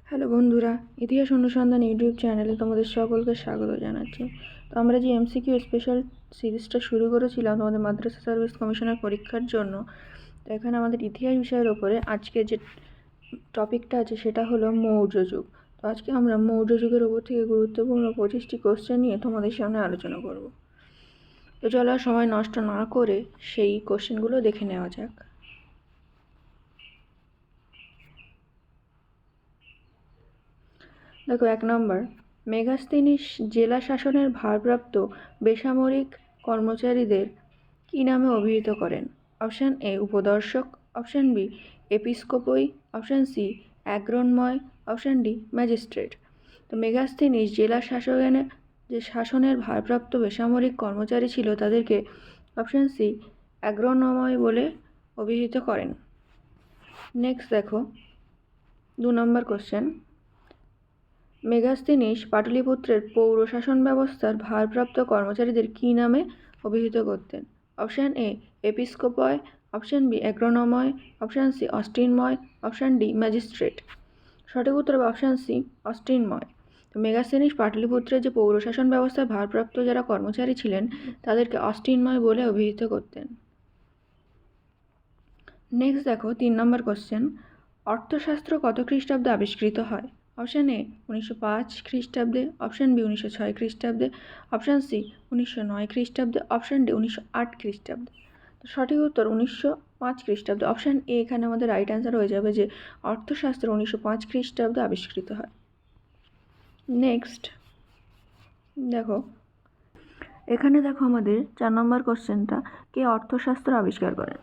Hello বন্ধুরা, ইতিহাস অনুসন্ধান ইউটিউব চ্যানেলে তোমাদের সকলকে স্বাগত জানাচ্ছি। তো আমরা যে এমসিকিউ স্পেশাল সিরিজটা শুরু করেছিলাম তোমাদের মাদ্রাসা সার্ভিস কমিশনের পরীক্ষার জন্য, তো এখানে আমাদের ইতিহাস বিষয়ের ওপরে আজকে যে টপিকটা আছে সেটা হলো মৌর্য যুগ। তো আজকে আমরা মৌর্য যুগের ওপর থেকে গুরুত্বপূর্ণ 25টি কোশ্চেন নিয়ে তোমাদের সামনে আলোচনা করব। তো চলো আর সময় নষ্ট না করে সেই কোশ্চেনগুলো দেখে নেওয়া যাক। দেখো, 1 নম্বর, মেগাস্তিনিস জেলা শাসনের ভারপ্রাপ্ত বেসামরিক কর্মচারীদের কী নামে অভিহিত করেন? অপশান এ উপদর্শক, অপশান বি এপিস্কোপই, অপশান সি অ্যাগ্রনময়, অপশান ডি ম্যাজিস্ট্রেট। তো মেগাস্তিনিস জেলা শাসনের ভারপ্রাপ্ত বেসামরিক কর্মচারী ছিল তাদেরকে অপশান সি অ্যাগ্রনময় বলে অভিহিত করেন। নেক্সট দেখো, 2 নম্বর কোশ্চেন, মেগাস্তিনিস পাটলিপুত্রের পৌর শাসন ব্যবস্থার ভারপ্রাপ্ত কর্মচারীদের কী নামে অভিহিত করতেন? অপশান এ এপিস্কোপয়, অপশান বি অ্যাগ্রনময়, অপশান সি অস্টিনময়, অপশান ডি ম্যাজিস্ট্রেট। সঠিক উত্তর হবে অপশান সি অস্টিনময়। তো মেগাস্তিনিস পাটলিপুত্রের যে পৌর শাসন ব্যবস্থার ভারপ্রাপ্ত যারা কর্মচারী ছিলেন তাদেরকে অস্টিনময় বলে অভিহিত করতেন। নেক্সট দেখো, 3 নম্বর কোশ্চেন, অর্থশাস্ত্র কত খ্রিস্টাব্দে আবিষ্কৃত হয়? অপশান এ 1905 খ্রিস্টাব্দে, অপশান বি 1906 খ্রিস্টাব্দে, অপশান সি 1909 খ্রিস্টাব্দে, অপশান ডি 1908 খ্রিস্টাব্দে। তো সঠিক উত্তর 1905 খ্রিস্টাব্দে। অপশান এ এখানে আমাদের রাইট অ্যান্সার হয়ে যাবে যে অর্থশাস্ত্র 1905 খ্রিস্টাব্দে আবিষ্কৃত হয়। নেক্সট দেখো, এখানে দেখো আমাদের 4 নম্বর কোশ্চেনটা, কে অর্থশাস্ত্র আবিষ্কার করেন?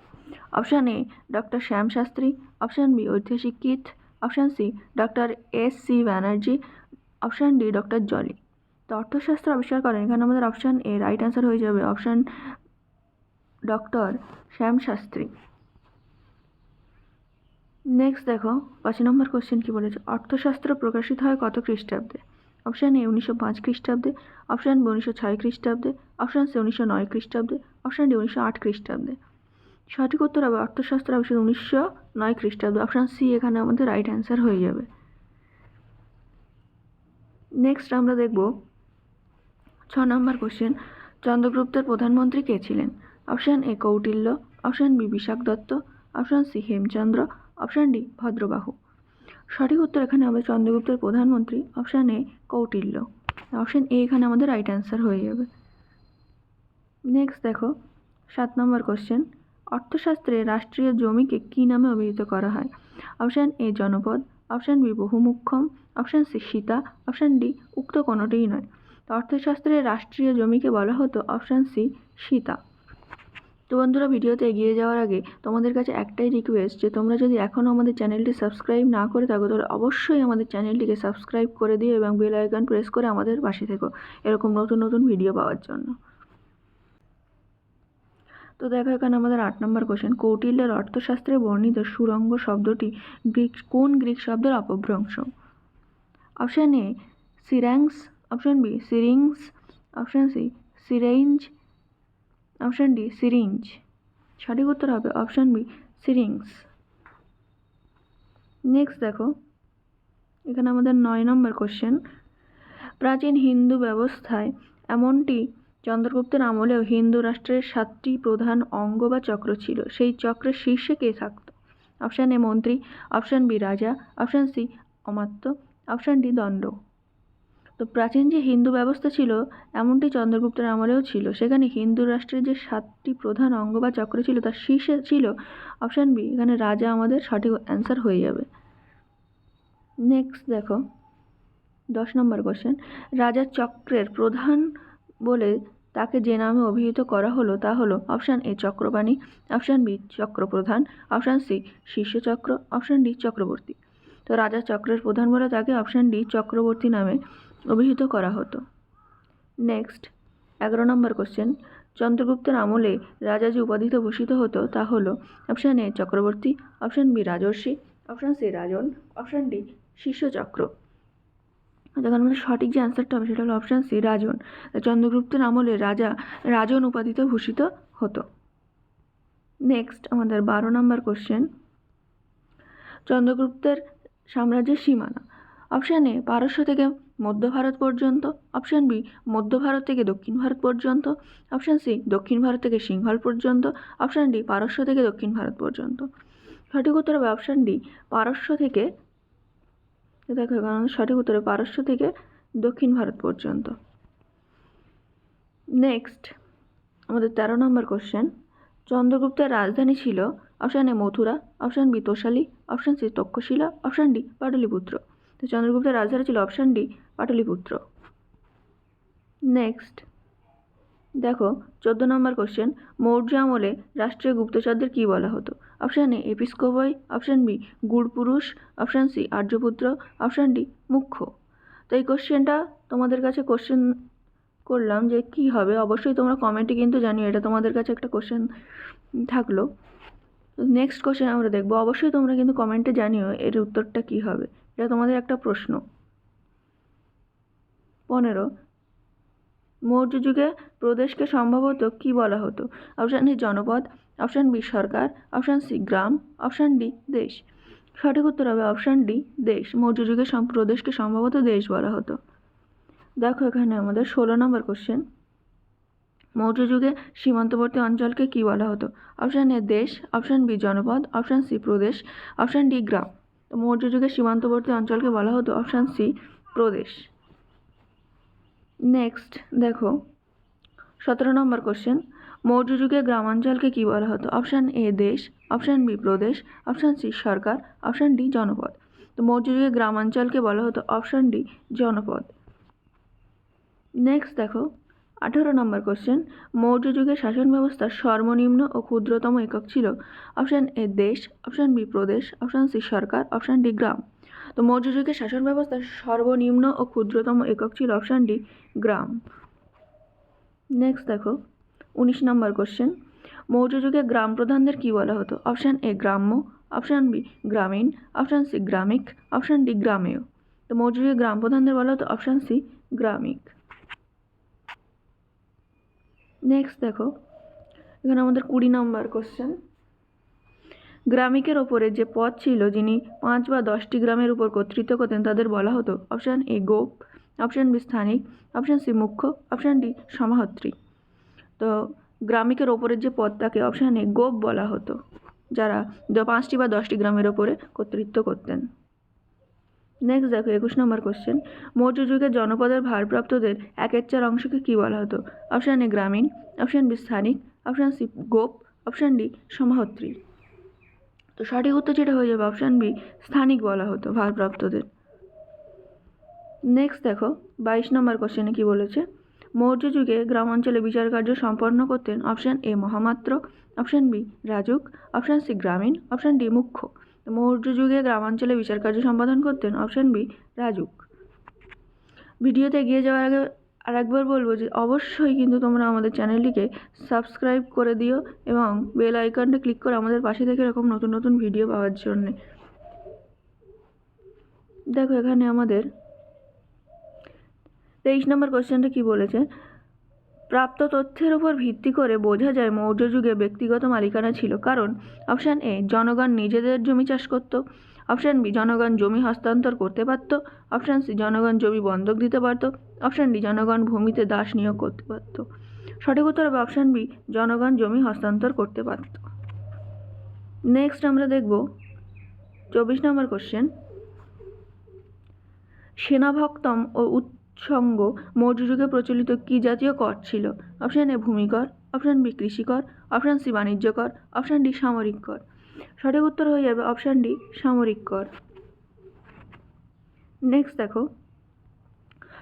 Option A doctor Shyam Shastri, option B ঐতিহাসিক Keith, option C doctor S C. Banerjee, option D doctor Jolly. তো অর্থশাস্ত্র আবিষ্কার করেন এখানে আমাদের অপশান এ রাইট অ্যান্সার হয়ে যাবে, option doctor Shyam Shastri. Next দেখো, 5 নম্বর কোশ্চেন কি বলেছে, অর্থশাস্ত্র প্রকাশিত হয় কত খ্রিস্টাব্দে? অপশান এ 1905 খ্রিস্টাব্দে, অপশান বি 1906 খ্রিস্টাব্দে, অপশান সি 1909 খ্রিস্টাব্দে, অপশান ডি 1908 খ্রিস্টাব্দে। সঠিক উত্তর হবে অর্থশাস্ত্র আবিষ্কার 1909 খ্রিস্টাব্দে। অপশান সি এখানে আমাদের রাইট অ্যান্সার হয়ে যাবে। নেক্সট আমরা দেখব 6 নম্বর কোশ্চেন, চন্দ্রগুপ্তের প্রধানমন্ত্রী কে ছিলেন? Option A Kautilya, option B Vishakhadatta, option C Hemachandra, option D Bhadrabahu. সঠিক উত্তর এখানে হবে চন্দ্রগুপ্তের প্রধানমন্ত্রী option A Kautilya. Option A এখানে আমাদের রাইট অ্যান্সার হয়ে যাবে। নেক্সট দেখো, 7 নম্বর কোশ্চেন, অর্থশাস্ত্রে রাষ্ট্রীয় জমিকে কী নামে অভিহিত করা হয়? অপশান এ জনপদ, অপশান বি বহুমুক্ষম, অপশান সি সীতা, অপশান ডি উক্ত কোনোটিই নয়। তো অর্থশাস্ত্রে রাষ্ট্রীয় জমিকে বলা হতো অপশান সি সীতা। তো বন্ধুরা, ভিডিওতে এগিয়ে যাওয়ার আগে তোমাদের কাছে একটাই রিকোয়েস্ট, যে তোমরা যদি এখনও আমাদের চ্যানেলটি সাবস্ক্রাইব না করে থাকো তাহলে অবশ্যই আমাদের চ্যানেলটিকে সাবস্ক্রাইব করে দিও এবং বেল আইকন প্রেস করে আমাদের পাশে থেকো এরকম নতুন নতুন ভিডিও পাওয়ার জন্য। তো দেখো, এখানে আমাদের 8 নম্বর কোশ্চেন, কৌটিল্যের অর্থশাস্ত্রে বর্ণিত সুরঙ্গ শব্দটি কোন গ্রিক শব্দের অপভ্রংশ? অপশান এ সিরাংস, অপশান বি সিরিংস, অপশান সি সিরেঞ্জ, অপশান ডি সিরিঞ্জ। সঠিক উত্তর হবে অপশান বি সিরিংস। নেক্সট দেখো, এখানে আমাদের 9 নম্বর কোশ্চেন, প্রাচীন হিন্দু ব্যবস্থায় এমনটি চন্দ্রগুপ্তের আমলেও হিন্দু রাষ্ট্রের 7টি প্রধান অঙ্গ বা চক্র ছিল, সেই চক্রের শীর্ষে কে থাকত? অপশান এ মন্ত্রী, অপশান বি রাজা, অপশান সি অমাত্য, অপশান ডি দণ্ড। তো প্রাচীন যে হিন্দু ব্যবস্থা ছিল এমনটি চন্দ্রগুপ্তের আমলেও ছিল, সেখানে হিন্দু রাষ্ট্রের যে 7টি প্রধান অঙ্গ বা চক্র ছিল তার শীর্ষে ছিল অপশান বি, এখানে রাজা আমাদের সঠিক অ্যান্সার হয়ে যাবে। নেক্সট দেখো, 10 নম্বর কোশ্চেন, রাজার চক্রের প্রধান বলে তাকে যে নামে অভিহিত করা হলো তা হলো অপশান এ চক্রপাণি, অপশান বি চক্রপ্রধান, অপশান সি শীর্ষচক্র, অপশান ডি চক্রবর্তী। তো রাজার চক্রের প্রধান বলে তাকে অপশান ডি চক্রবর্তী নামে অভিহিত করা হতো। নেক্সট 11 নম্বর কোশ্চেন, চন্দ্রগুপ্তের আমলে রাজা যে উপাধিতে ভূষিত হতো তা হলো অপশান এ চক্রবর্তী, অপশান বি রাজর্ষি, অপশান সি রাজন, অপশান ডি শীর্ষচক্র। তখন আমাদের সঠিক যে অ্যান্সারটা হবে সেটা হলো অপশান সি রাজন। চন্দ্রগুপ্তের আমলে রাজা রাজন উপাধিতে ভূষিত হতো। নেক্সট আমাদের 12 নম্বর কোশ্চেন, চন্দ্রগুপ্তের সাম্রাজ্যের সীমানা। অপশান এ পারস্য থেকে মধ্য ভারত পর্যন্ত, অপশান বি মধ্য ভারত থেকে দক্ষিণ ভারত পর্যন্ত, অপশান সি দক্ষিণ ভারত থেকে সিংহল পর্যন্ত, অপশান ডি পারস্য থেকে দক্ষিণ ভারত পর্যন্ত। সঠিক উত্তর হবে অপশান ডি পারস্য থেকে, দেখো কারণ সঠিক উত্তরে পারস্য থেকে দক্ষিণ ভারত পর্যন্ত। নেক্সট আমাদের 13 নম্বর কোশ্চেন, চন্দ্রগুপ্তের রাজধানী ছিল option A Mathura, option B Tosali, option C Taxila, option D Pataliputra. তো চন্দ্রগুপ্তের রাজধানী ছিল অপশান ডি পাটলিপুত্র। নেক্সট দেখো 14 নম্বর কোশ্চেন, মৌর্য আমলে রাষ্ট্রীয় গুপ্তচরদের কী বলা হতো? অপশান এ এপিস্কোপয়, অপশান বি গুড়পুরুষ, অপশান সি আর্যপুত্র, অপশান ডি মুখ্য। তো এই কোশ্চেনটা তোমাদের কাছে কোশ্চেন করলাম যে কি হবে, অবশ্যই তোমরা কমেন্টে কিন্তু জানিও, এটা তোমাদের কাছে একটা কোশ্চেন থাকলো। নেক্সট কোশ্চেন আমরা দেখবো, অবশ্যই তোমরা কিন্তু কমেন্টে জানিও এর উত্তরটা কি হবে, এটা তোমাদের একটা প্রশ্ন। 15 মৌর্য যুগে প্রদেশকে সম্ভবত কি বলা হতো? অপশান এ জনপদ, অপশান বি সরকার, অপশান সি গ্রাম, অপশান ডি দেশ। সঠিক উত্তর হবে অপশান ডি দেশ। মৌর্য যুগে প্রদেশকে সম্ভবত দেশ বলা হতো। দেখো এখানে আমাদের 16 নম্বর কোশ্চেন, মৌর্য যুগে সীমান্তবর্তী অঞ্চলকে কি বলা হতো? অপশান এ দেশ, অপশান বি জনপদ, অপশান সি প্রদেশ, অপশান ডি গ্রাম। তো মৌর্য যুগে সীমান্তবর্তী অঞ্চলকে বলা হতো অপশান সি প্রদেশ। নেক্সট দেখো 17 নম্বর কোশ্চেন, মৌর্য যুগে গ্রামাঞ্চলকে কি বলা হতো? অপশান এ দেশ, অপশান বি প্রদেশ, অপশান সি সরকার, অপশান ডি জনপদ। তো মৌর্য যুগে গ্রামাঞ্চলকে বলা হতো অপশান ডি জনপদ। নেক্সট দেখো 18 নম্বর কোশ্চেন, মৌর্য যুগে শাসন ব্যবস্থার সর্বনিম্ন ও ক্ষুদ্রতম একক ছিল? অপশান এ দেশ, অপশান বি প্রদেশ, অপশান সি সরকার, অপশান ডি গ্রাম। তো মৌর্য যুগে শাসন ব্যবস্থার সর্বনিম্ন ও ক্ষুদ্রতম একক ছিল অপশান ডি গ্রাম। নেক্সট দেখো 19 নম্বর কোশ্চেন, মৌর্য যুগে গ্রাম প্রধানদের কী বলা হতো? অপশান এ গ্রাম্য, অপশান বি গ্রামীণ, অপশান সি গ্রামিক, অপশান ডি গ্রামেয়। তো মৌর্য যুগে গ্রাম প্রধানদের বলা হতো অপশান সি গ্রামিক। নেক্সট দেখো এখানে আমাদের 20 নম্বর কোশ্চেন, গ্রামিকের ওপরে যে পদ ছিল যিনি 5 বা 10টি গ্রামের উপর কর্তৃত্ব করতেন তাদের বলা হতো? অপশান এ গোপ, অপশান বি স্থানিক, অপশান সি মুখ্য, অপশান ডি সমাহর্ত্রী। তো গ্রামিকের ওপরের যে পদটাকে অপশান এ গোপ বলা হতো, যারা 5টি বা 10টি গ্রামের ওপরে কর্তৃত্ব করতেন। নেক্সট দেখো 21 নম্বর কোশ্চেন, মৌর্য যুগে জনপদের ভারপ্রাপ্তদের 1/4 অংশকে কী বলা হতো? অপশান এ গ্রামীণ, অপশান বি স্থানিক, অপশান সি গোপ, অপশান ডি সমাহর্ত্রী। তো সঠিক উত্তর যেটা হয়ে যাবে অপশান বি স্থানিক বলা হতো ভারপ্রাপ্তদের। নেক্সট দেখো 22 নম্বর কোশ্চেনে কি বলেছে, মৌর্য যুগে গ্রামাঞ্চলে বিচার কার্য সম্পন্ন করতেন? অপশান এ মহামাত্র, অপশান বি রাজুক, অপশান সি গ্রামীণ, অপশান ডি মুখ্য। মৌর্য যুগে গ্রামাঞ্চলে বিচার কার্য সম্পাদন করতেন অপশান বি রাজুক। ভিডিওতে এগিয়ে যাওয়ার আগে আরেকবার বলবো যে অবশ্যই কিন্তু তোমরা আমাদের চ্যানেলটিকে সাবস্ক্রাইব করে দিও এবং বেল আইকনটা ক্লিক করে আমাদের পাশে থেকে এরকম নতুন নতুন ভিডিও পাওয়ার জন্যে। দেখো এখানে আমাদের 23 নম্বর কোশ্চেনটা কি বলেছে, প্রাপ্ত তথ্যের উপর ভিত্তি করে বোঝা যায় মৌর্য যুগে ব্যক্তিগত মালিকানা ছিল কারণ? অপশান এ জনগণ নিজেদের জমি চাষ করত, অপশান বি জনগণ জমি হস্তান্তর করতে পারত, অপশান সি জনগণ জমি বন্ধক দিতে পারত, অপশান ডি জনগণ ভূমিতে দাস নিয়োগ করতে পারত। সঠিক উত্তর হবে অপশান বি জনগণ জমি হস্তান্তর করতে পারত। নেক্সট আমরা দেখব 24 নম্বর কোশ্চেন, সেনাভক্তম ও উৎসঙ্গ মৌর্য যুগে প্রচলিত কী জাতীয় কর ছিল? অপশান এ ভূমিকর, অপশান বি কৃষিকর, অপশান সি বাণিজ্য কর, অপশান ডি সামরিক কর। সঠিক উত্তর হয়ে যাবে অপশান ডি সামরিক কর। নেক্সট দেখো,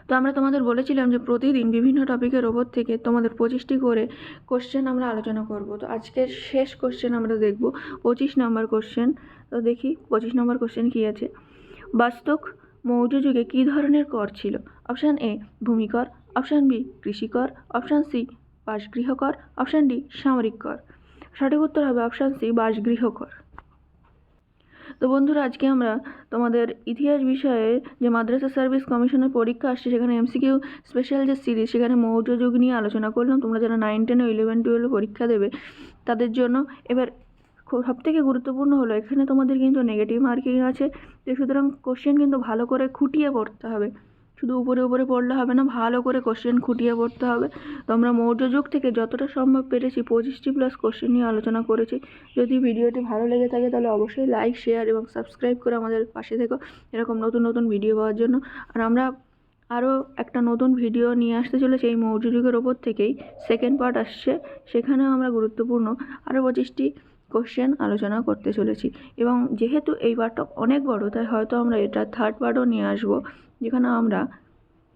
তো আমরা তোমাদের বলেছিলাম যে প্রতিদিন বিভিন্ন টপিকের ওপর থেকে তোমাদের 25টি করে কোশ্চেন আমরা আলোচনা করব। তো আজকের শেষ কোশ্চেন আমরা দেখব 25 নম্বর কোশ্চেন। তো দেখি 25 নম্বর কোশ্চেন কী আছে, বাস্তক মৌর্য যুগে কী ধরনের কর ছিল? অপশান এ ভূমিকর, অপশান বি কৃষিকর, অপশান সি বাসগৃহ কর, অপশান ডি সামরিক কর। সঠিক উত্তর হবে অপশান সি বাসগৃহ কর। তো বন্ধুরা আজকে আমরা তোমাদের ইতিহাস বিষয়ে যে মাদ্রাসা সার্ভিস কমিশনের পরীক্ষা আসছে সেখানে এমসিকিউ স্পেশাল যে সিরিজ সেখানে মৌর্য যুগ নিয়ে আলোচনা করলাম। তোমরা যারা 9, 10, 11, 12 পরীক্ষা দেবে তাদের জন্য এবার সবথেকে গুরুত্বপূর্ণ হলো এখানে তোমাদের কিন্তু নেগেটিভ মার্কিং আছে, তো সুতরাং কোশ্চেন কিন্তু ভালো করে খুঁটিয়ে পড়তে হবে, শুধু উপরে উপরে পড়লে হবে না, ভালো করে কোশ্চেন খুঁটিয়ে পড়তে হবে। তো আমরা মৌর্য যুগ থেকে যতটা সম্ভব পেরেছি 25টি প্লাস কোশ্চেন নিয়ে আলোচনা করেছি। যদি ভিডিওটি ভালো লেগে থাকে তাহলে অবশ্যই লাইক, শেয়ার এবং সাবস্ক্রাইব করে আমাদের পাশে থেকো এরকম নতুন নতুন ভিডিও পাওয়ার জন্য। আর আমরা আরও একটা নতুন ভিডিও নিয়ে আসতে চলেছি এই মৌর্য যুগের ওপর থেকেই, সেকেন্ড পার্ট আসছে, সেখানেও আমরা গুরুত্বপূর্ণ আরও 25টি কোশ্চেন আলোচনা করতে চলেছি। এবং যেহেতু এই পার্টটা অনেক বড়, তাই হয়তো আমরা এটা থার্ড পার্টও নিয়ে আসবো, যেখানে আমরা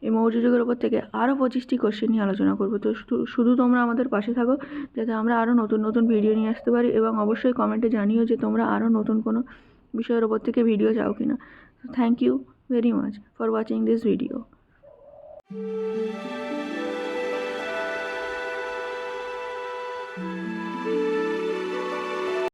এই মৌর্য যুগের ওপর থেকে আরও 25টি কোশ্চেন নিয়ে আলোচনা করবো। তো শুধু তোমরা আমাদের পাশে থাকো যাতে আমরা আরও নতুন নতুন ভিডিও নিয়ে আসতে পারি, এবং অবশ্যই কমেন্টে জানিও যে তোমরা আরও নতুন কোনো বিষয়ের ওপর থেকে ভিডিও চাও কিনা। Thank you very much for watching this video.